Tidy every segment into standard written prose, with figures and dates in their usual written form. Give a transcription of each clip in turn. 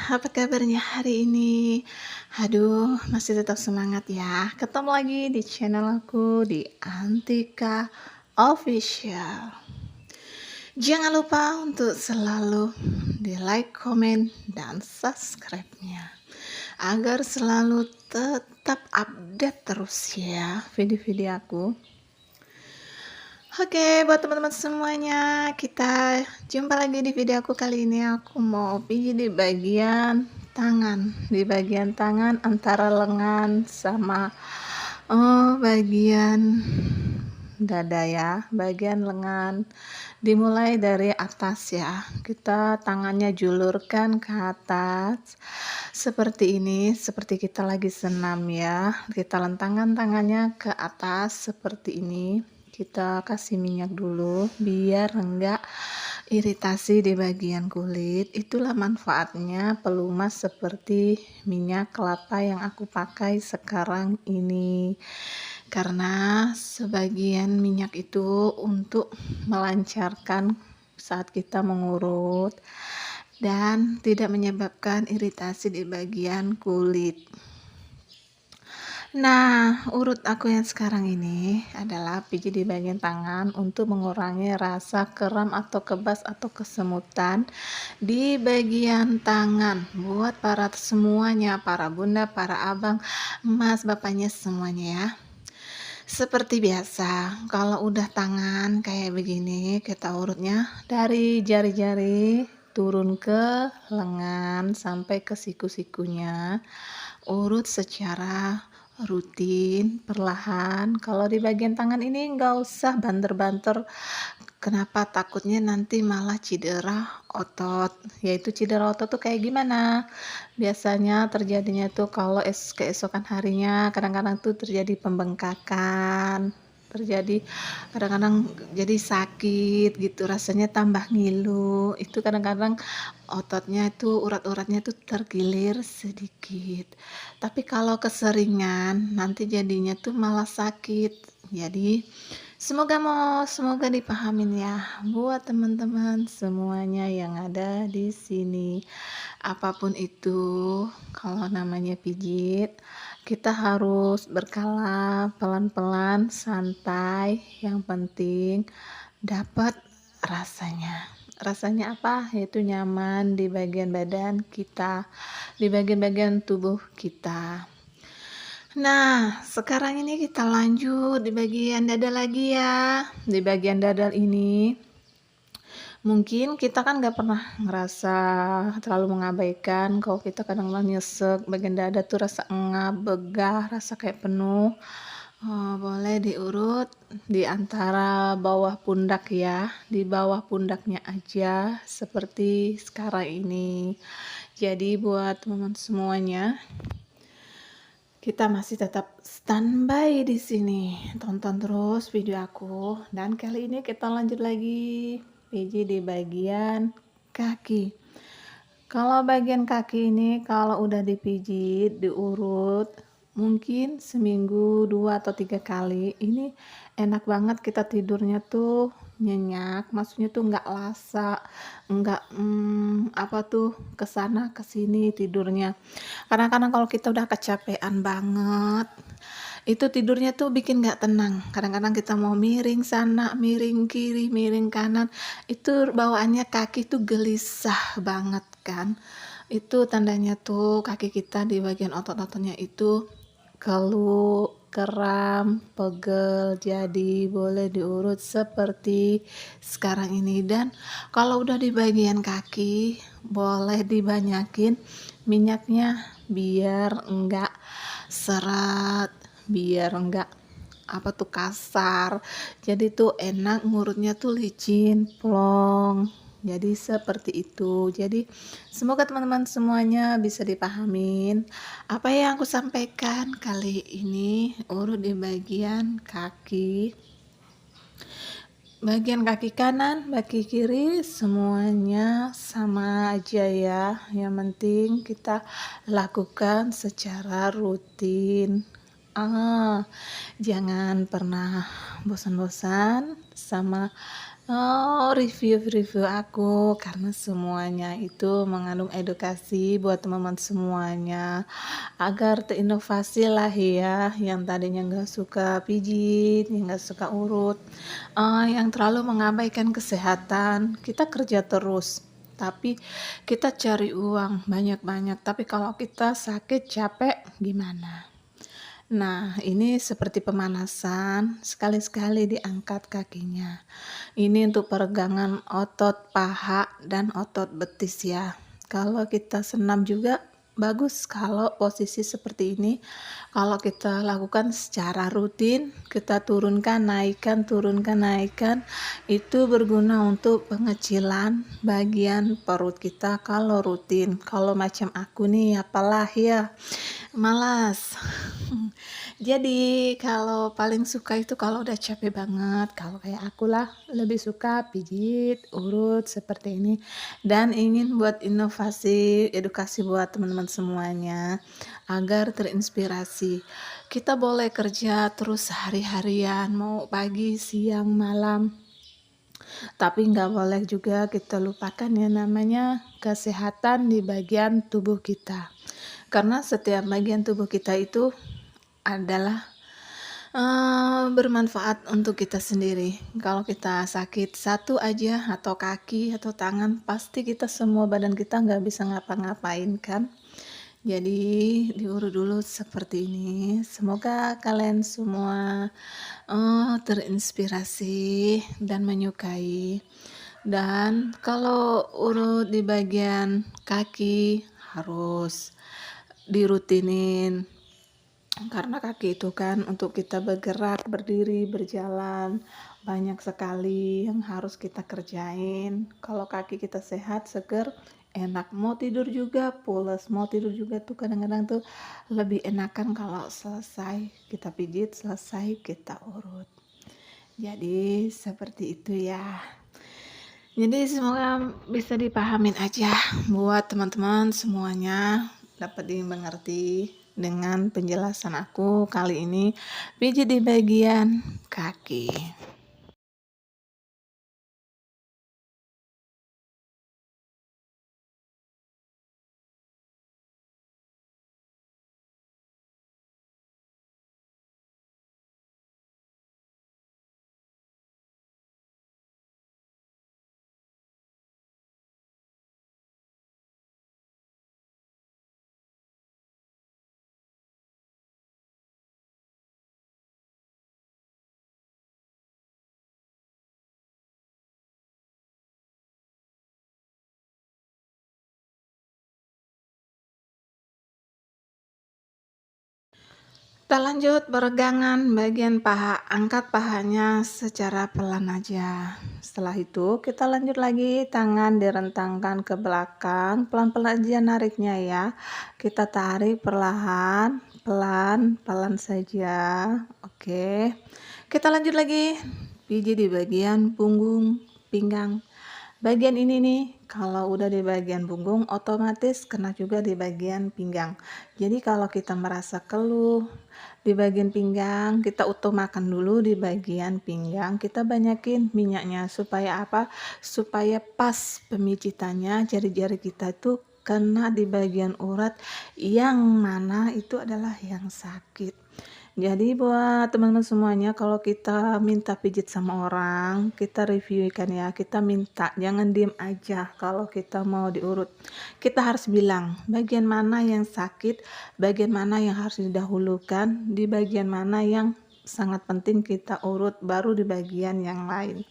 apa kabarnya hari ini? Aduh, masih tetap semangat ya. Ketemu lagi di channel aku di Antika Official. Jangan lupa untuk selalu di like, komen, dan subscribe-nya agar selalu tetap update terus ya video-video aku. Oke, buat teman-teman semuanya, kita jumpa lagi di video aku. Kali ini aku mau pijit di bagian tangan, antara lengan sama bagian dada ya, bagian lengan. Dimulai dari atas ya, kita tangannya julurkan ke atas seperti ini, seperti kita lagi senam ya. Kita lentangkan tangannya ke atas seperti ini. Kita kasih minyak dulu biar enggak iritasi di bagian kulit. Itulah manfaatnya pelumas seperti minyak kelapa yang aku pakai sekarang ini, karena sebagian minyak itu untuk melancarkan saat kita mengurut dan tidak menyebabkan iritasi di bagian kulit. Nah, urut aku yang sekarang ini adalah pijit di bagian tangan untuk mengurangi rasa kram atau kebas atau kesemutan di bagian tangan. Buat para semuanya, para bunda, para abang, mas, bapaknya semuanya ya. Seperti biasa, kalau udah tangan kayak begini, kita urutnya dari jari-jari turun ke lengan sampai ke siku-sikunya. Urut secara rutin, perlahan. Kalau di bagian tangan ini nggak usah banter-banter. Kenapa? Takutnya nanti malah cedera otot. Yaitu cedera otot tuh kayak gimana? Biasanya terjadinya tuh kalau keesokan harinya kadang-kadang tuh terjadi pembengkakan, terjadi kadang-kadang jadi sakit gitu, rasanya tambah ngilu. Itu kadang-kadang ototnya itu, urat-uratnya tuh tergilir sedikit. Tapi kalau keseringan nanti jadinya tuh malah sakit. Jadi semoga dipahamin ya buat teman-teman semuanya yang ada di sini. Apapun itu, kalau namanya pijit, kita harus berkala, pelan-pelan, santai. Yang penting dapat rasanya. Rasanya apa? Yaitu nyaman di bagian badan kita, di bagian-bagian tubuh kita. Nah, sekarang ini kita lanjut di bagian dada lagi ya. Di bagian dada ini mungkin kita kan gak pernah ngerasa terlalu mengabaikan kalau kita kadang-kadang nyesek bagian dada tuh, rasa engap, begah, rasa kayak penuh. Boleh diurut di antara bawah pundak ya, di bawah pundaknya aja seperti sekarang ini. Jadi buat teman-teman semuanya, kita masih tetap standby di sini. Tonton terus video aku, dan kali ini kita lanjut lagi pijit di bagian kaki. Kalau bagian kaki ini kalau udah dipijit, diurut, mungkin seminggu 2 atau 3 kali, ini enak banget kita tidurnya tuh nyenyak, maksudnya tuh nggak lasa, nggak apa tuh kesana kesini tidurnya. Kadang-kadang kalau kita udah kecapean banget, itu tidurnya tuh bikin nggak tenang. Kadang-kadang kita mau miring sana, miring kiri, miring kanan, itu bawaannya kaki tuh gelisah banget kan. Itu tandanya tuh kaki kita di bagian otot-ototnya itu keluh, kram, pegel. Jadi boleh diurut seperti sekarang ini. Dan kalau udah di bagian kaki, boleh dibanyakin minyaknya biar enggak seret, biar enggak apa tuh kasar. Jadi tuh enak ngurutnya tuh licin, plong. Jadi seperti itu. Jadi semoga teman-teman semuanya bisa dipahamin apa yang aku sampaikan kali ini. Urut di bagian kaki, bagian kaki kanan, kaki kiri, semuanya sama aja ya. Yang penting kita lakukan secara rutin. Jangan pernah bosan-bosan sama Oh, review-review aku karena semuanya itu mengandung edukasi buat teman-teman semuanya agar terinovasi lah ya, yang tadinya nggak suka pijit, yang nggak suka urut, yang terlalu mengabaikan kesehatan. Kita kerja terus, tapi kita cari uang banyak-banyak, tapi kalau kita sakit, capek, gimana? Nah, ini seperti pemanasan, sekali-sekali diangkat kakinya. Ini untuk peregangan otot paha dan otot betis ya. Kalau kita senam juga bagus kalau posisi seperti ini. Kalau kita lakukan secara rutin, kita turunkan, naikkan, itu berguna untuk pengecilan bagian perut kita kalau rutin. Kalau macam aku nih, apalah ya, malas. Jadi kalau paling suka itu kalau udah capek banget, kalau kayak aku lah lebih suka pijit, urut seperti ini dan ingin buat inovasi, edukasi buat teman-teman semuanya agar terinspirasi. Kita boleh kerja terus hari-harian, mau pagi, siang, malam, tapi nggak boleh juga kita lupakan yang namanya kesehatan di bagian tubuh kita. Karena setiap bagian tubuh kita itu adalah bermanfaat untuk kita sendiri. Kalau kita sakit satu aja atau kaki atau tangan, pasti kita semua badan kita nggak bisa ngapa-ngapain kan. Jadi diurut dulu seperti ini. Semoga kalian semua terinspirasi dan menyukai. Dan kalau urut di bagian kaki harus dirutinin karena kaki itu kan untuk kita bergerak, berdiri, berjalan banyak sekali yang harus kita kerjain. Kalau kaki kita sehat, seger, enak mau tidur juga pules, mau tidur juga tuh kadang-kadang tuh lebih enakan kalau selesai kita pijit, selesai kita urut. Jadi seperti itu ya. Jadi semoga bisa dipahamin aja buat teman-teman semuanya dapat dimengerti dengan penjelasan aku kali ini pijit di bagian kaki. Kita lanjut peregangan bagian paha, angkat pahanya secara pelan aja. Setelah itu kita lanjut lagi, tangan direntangkan ke belakang, pelan-pelan aja nariknya ya. Kita tarik perlahan, pelan saja. Oke. Kita lanjut lagi, pijit di bagian punggung, pinggang. Bagian ini nih, kalau udah di bagian punggung, otomatis kena juga di bagian pinggang. Jadi kalau kita merasa keluh di bagian pinggang, kita utamakan dulu di bagian pinggang. Kita banyakin minyaknya supaya apa? Supaya pas pemijitannya, jari-jari kita itu kena di bagian urat yang mana itu adalah yang sakit. Jadi buat teman-teman semuanya, kalau kita minta pijit sama orang, kita reviewkan ya, kita minta, jangan diem aja kalau kita mau diurut. Kita harus bilang bagian mana yang sakit, bagian mana yang harus didahulukan, di bagian mana yang sangat penting kita urut, baru di bagian yang lain.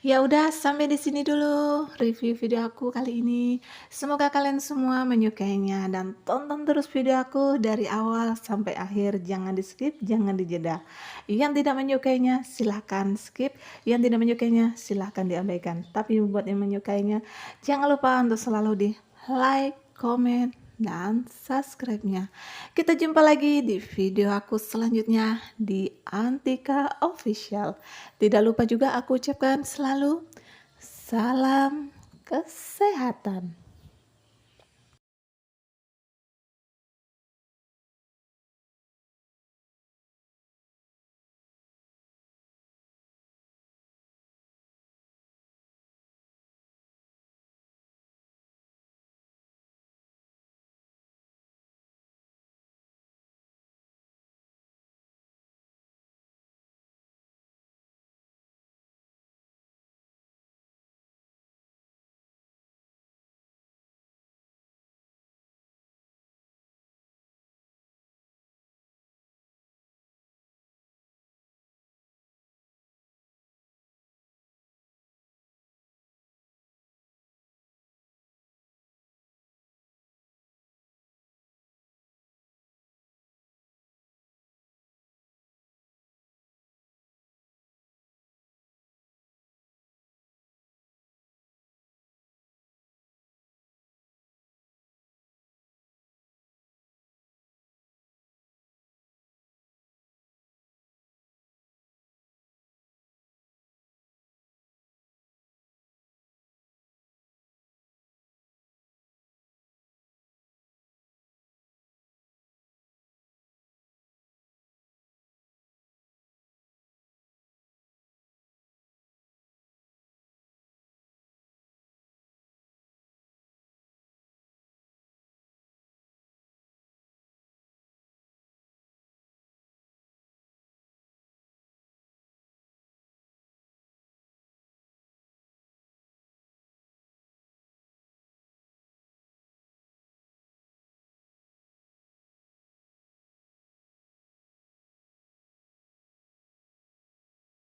Ya udah, sampai di sini dulu review video aku kali ini. Semoga kalian semua menyukainya dan tonton terus video aku dari awal sampai akhir. Jangan di-skip, jangan dijeda. Yang tidak menyukainya silahkan skip, yang tidak menyukainya silahkan diabaikan. Tapi buat yang menyukainya, jangan lupa untuk selalu di like, comment, dan subscribe-nya. Kita jumpa lagi di video aku selanjutnya di Antika Official. Tidak lupa juga aku ucapkan selalu salam kesehatan.